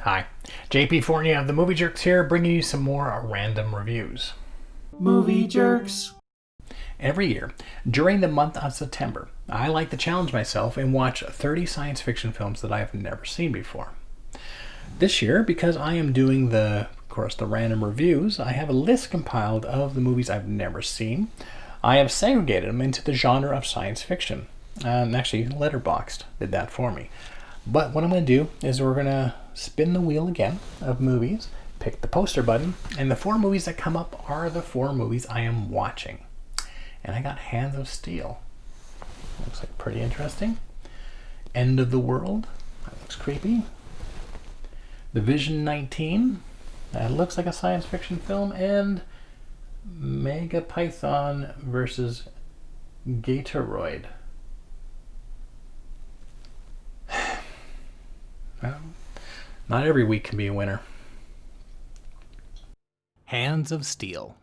Hi, JP Fournier of the Movie Jerks here, bringing you some more random reviews. Movie Jerks. Every year, during the month of September, I like to challenge myself and watch 30 science fiction films that I have never seen before. This year, because I am doing the random reviews, I have a list compiled of the movies I've never seen. I have segregated them into the genre of science fiction. Actually, Letterboxd did that for me. But what I'm going to do is we're going to spin the wheel again of movies, pick the poster button, and the 4 movies that come up are the 4 movies I am watching. And I got Hands of Steel. Looks like pretty interesting. End of the World. That looks creepy. The Vision 19. That looks like a science fiction film. And Mega Python versus Gatoroid. Well, not every week can be a winner. Hands of Steel.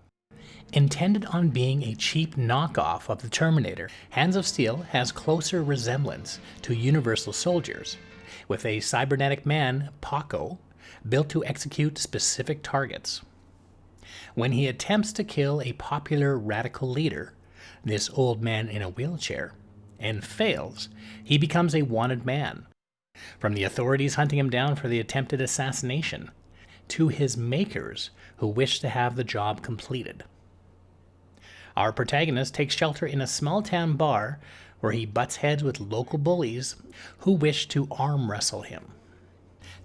Intended on being a cheap knockoff of the Terminator, Hands of Steel has closer resemblance to Universal Soldiers, with a cybernetic man, Paco, built to execute specific targets. When he attempts to kill a popular radical leader, this old man in a wheelchair, and fails, he becomes a wanted man. From the authorities hunting him down for the attempted assassination, to his makers who wish to have the job completed. Our protagonist takes shelter in a small-town bar where he butts heads with local bullies who wish to arm wrestle him.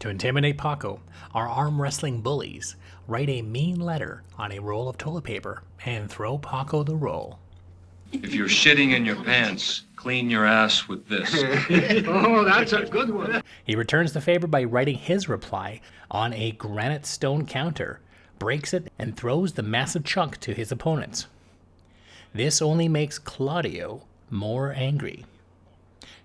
To intimidate Paco, our arm wrestling bullies write a mean letter on a roll of toilet paper and throw Paco the roll. If you're shitting in your pants, clean your ass with this. Oh, that's a good one. He returns the favor by writing his reply on a granite stone counter, breaks it, and throws the massive chunk to his opponents. This only makes Claudio more angry.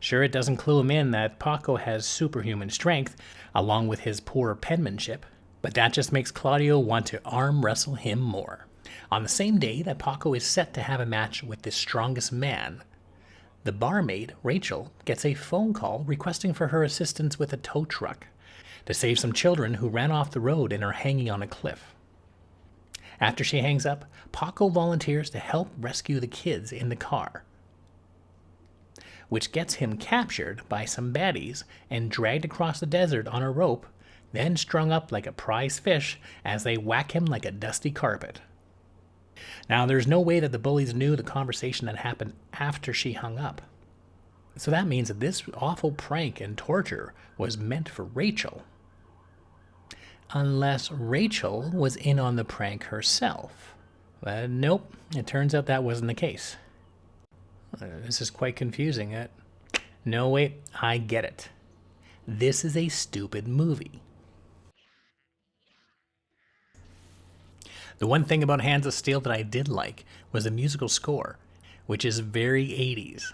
Sure, it doesn't clue him in that Paco has superhuman strength, along with his poor penmanship, but that just makes Claudio want to arm wrestle him more. On the same day that Paco is set to have a match with the strongest man, the barmaid, Rachel, gets a phone call requesting for her assistance with a tow truck to save some children who ran off the road and are hanging on a cliff. After she hangs up, Paco volunteers to help rescue the kids in the car, which gets him captured by some baddies and dragged across the desert on a rope, then strung up like a prize fish as they whack him like a dusty carpet. Now, there's no way that the bullies knew the conversation that happened after she hung up. So that means that this awful prank and torture was meant for Rachel. Unless Rachel was in on the prank herself. Nope, it turns out that wasn't the case. This is quite confusing. No, wait, I get it. This is a stupid movie. The one thing about Hands of Steel that I did like was the musical score, which is very 80s.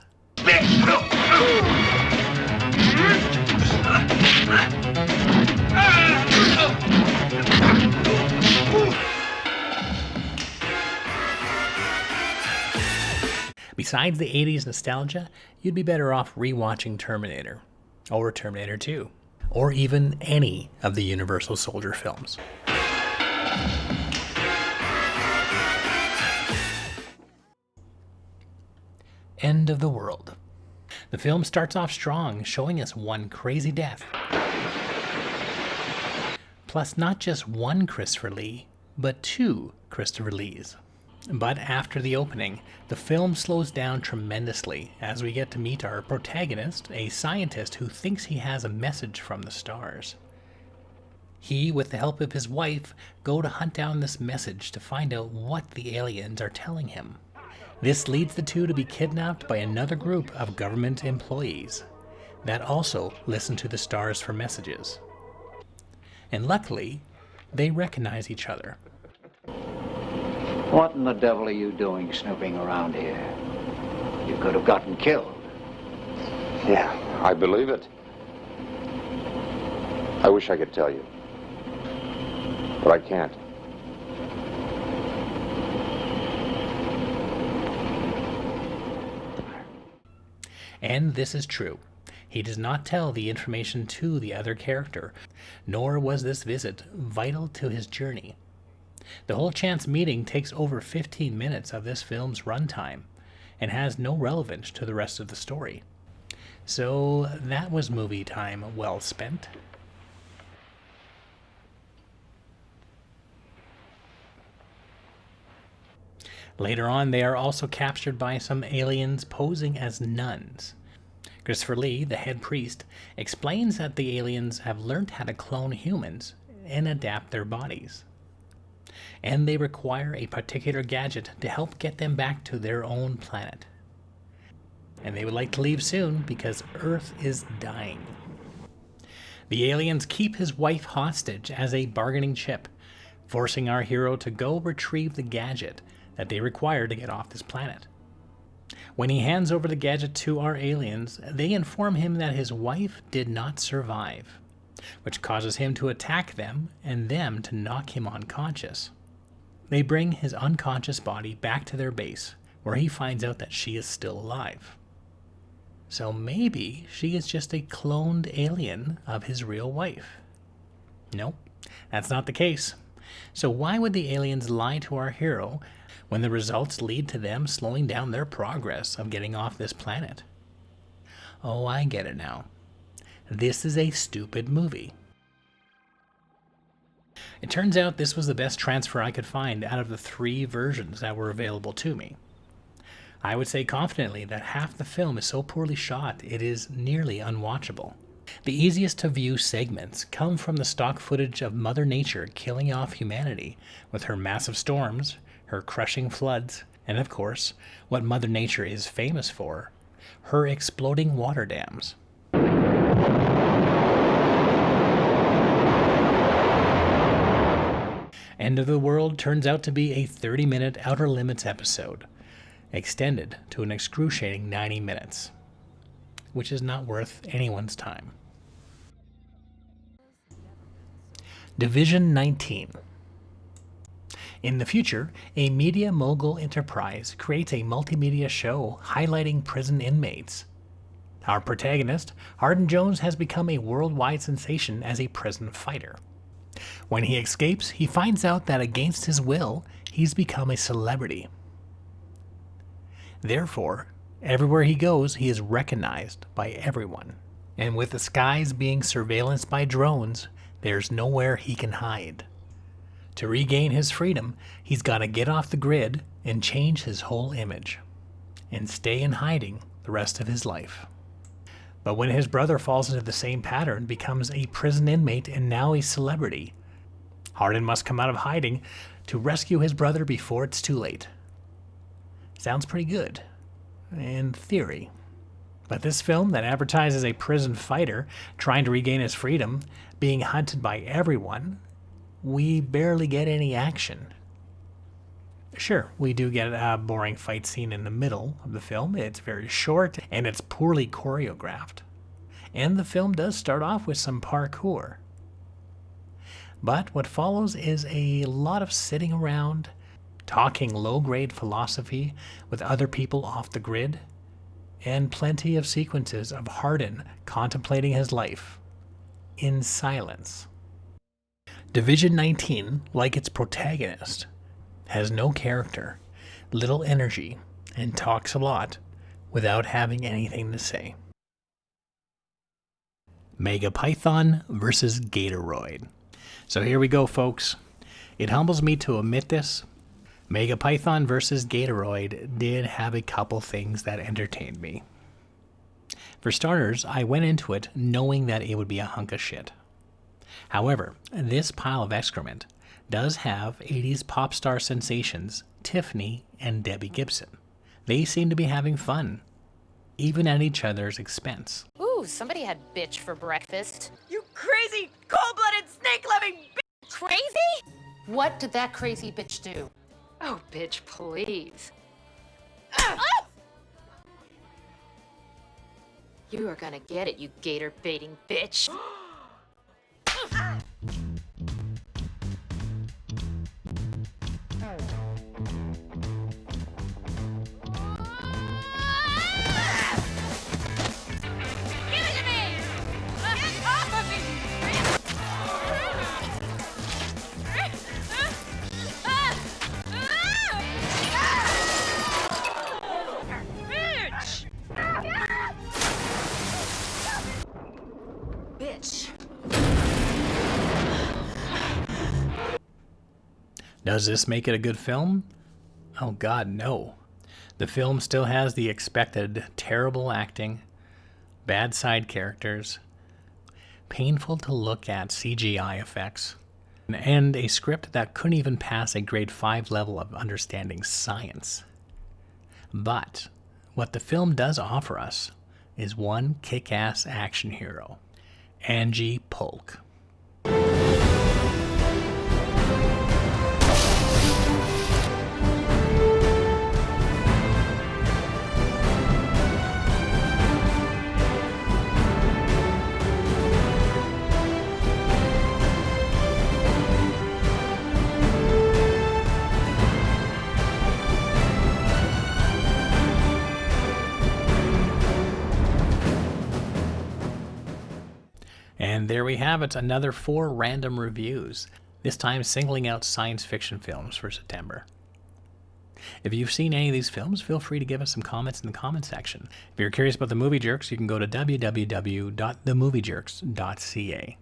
Besides the 80s nostalgia, you'd be better off rewatching Terminator, or Terminator 2, or even any of the Universal Soldier films. End of the World. The film starts off strong, showing us one crazy death. Plus not just one Christopher Lee, but 2 Christopher Lees. But after the opening, the film slows down tremendously as we get to meet our protagonist, a scientist who thinks he has a message from the stars. He, with the help of his wife, go to hunt down this message to find out what the aliens are telling him. This leads the 2 to be kidnapped by another group of government employees that also listen to the stars for messages. And luckily, they recognize each other. What in the devil are you doing snooping around here? You could have gotten killed. Yeah, I believe it. I wish I could tell you, but I can't. And this is true. He does not tell the information to the other character, nor was this visit vital to his journey. The whole chance meeting takes over 15 minutes of this film's runtime and has no relevance to the rest of the story. So that was movie time well spent. Later on, they are also captured by some aliens posing as nuns. Christopher Lee, the head priest, explains that the aliens have learned how to clone humans and adapt their bodies. And they require a particular gadget to help get them back to their own planet. And they would like to leave soon because Earth is dying. The aliens keep his wife hostage as a bargaining chip, forcing our hero to go retrieve the gadget that they require to get off this planet. When he hands over the gadget to our aliens, they inform him that his wife did not survive, which causes him to attack them and them to knock him unconscious. They bring his unconscious body back to their base, where he finds out that she is still alive. So maybe she is just a cloned alien of his real wife. Nope, that's not the case. So why would the aliens lie to our hero when the results lead to them slowing down their progress of getting off this planet? Oh, I get it now. This is a stupid movie. It turns out this was the best transfer I could find out of the 3 versions that were available to me. I would say confidently that half the film is so poorly shot it is nearly unwatchable. The easiest to view segments come from the stock footage of Mother Nature killing off humanity with her massive storms, her crushing floods, and of course, what Mother Nature is famous for, her exploding water dams. End of the World turns out to be a 30-minute Outer Limits episode, extended to an excruciating 90 minutes, which is not worth anyone's time. Division 19. In the future, a media mogul enterprise creates a multimedia show highlighting prison inmates. Our protagonist, Hardin Jones, has become a worldwide sensation as a prison fighter. When he escapes, he finds out that against his will, he's become a celebrity. Therefore, everywhere he goes, he is recognized by everyone. And with the skies being surveillanced by drones, there's nowhere he can hide. To regain his freedom, he's got to get off the grid and change his whole image, and stay in hiding the rest of his life. But when his brother falls into the same pattern, becomes a prison inmate and now a celebrity, Hardin must come out of hiding to rescue his brother before it's too late. Sounds pretty good, in theory. But this film that advertises a prison fighter trying to regain his freedom, being hunted by everyone, we barely get any action. Sure, we do get a boring fight scene in the middle of the film. It's very short and it's poorly choreographed. And the film does start off with some parkour. But what follows is a lot of sitting around, talking low-grade philosophy with other people off the grid, and plenty of sequences of Hardin contemplating his life in silence. Division 19, like its protagonist, has no character, little energy, and talks a lot without having anything to say. Megapython versus Gatoroid. So here we go, folks. It humbles me to admit this. Megapython versus Gatoroid did have a couple things that entertained me. For starters, I went into it knowing that it would be a hunk of shit. However, this pile of excrement does have 80s pop star sensations Tiffany and Debbie Gibson. They seem to be having fun, even at each other's expense. Ooh, somebody had bitch for breakfast. You crazy, cold-blooded, snake-loving bitch! Crazy? What did that crazy bitch do? Oh, bitch, please. Oh! You are gonna get it, you gator-baiting bitch. Give it to me! Does this make it a good film? Oh God, no. The film still has the expected terrible acting, bad side characters, painful to look at CGI effects, and a script that couldn't even pass a grade 5 level of understanding science. But what the film does offer us is one kick-ass action hero, Angie Polk. And there we have it, another 4 random reviews, this time singling out science fiction films for September. If you've seen any of these films, feel free to give us some comments in the comment section. If you're curious about the Movie Jerks, you can go to www.themoviejerks.ca.